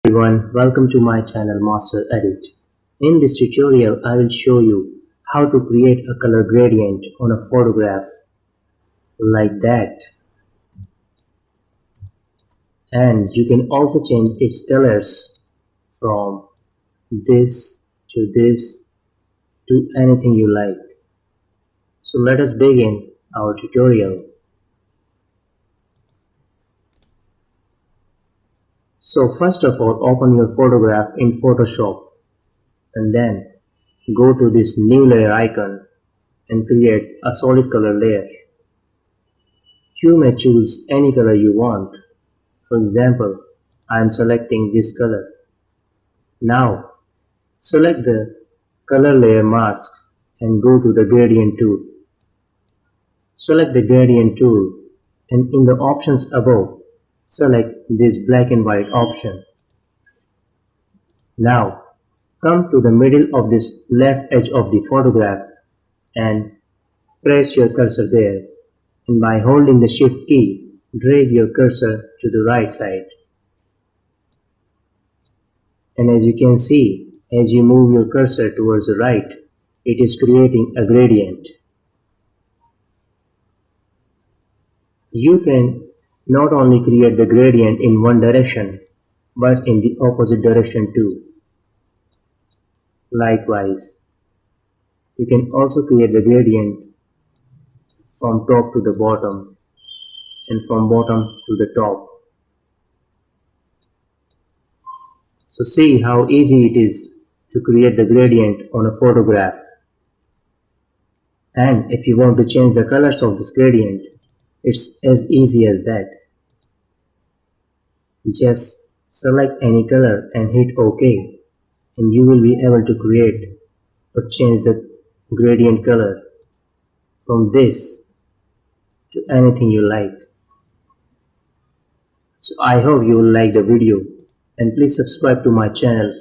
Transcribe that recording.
Everyone, welcome to my channel Master Edit. In this tutorial, I will show you how to create a color gradient on a photograph like that. And you can also change its colors from this to anything you like. So let us begin our tutorial. So first of all, open your photograph in Photoshop and then go to this new layer icon and create a solid color layer. You may choose any color you want. For example, I am selecting this color. Now, select the color layer mask and go to the gradient tool. Select the gradient tool and in the options above, select this black and white option. Now, come to the middle of this left edge of the photograph and press your cursor there, and by holding the shift key, drag your cursor to the right side. And as you can see, as you move your cursor towards the right, it is creating a gradient. You can not only create the gradient in one direction, but in the opposite direction too. Likewise, you can also create the gradient from top to the bottom and from bottom to the top. So see how easy it is to create the gradient on a photograph. And if you want to change the colors of this gradient, it's as easy as that. Just select any color and hit OK, and you will be able to create or change the gradient color from this to anything you like. So I hope you will like the video, and please subscribe to my channel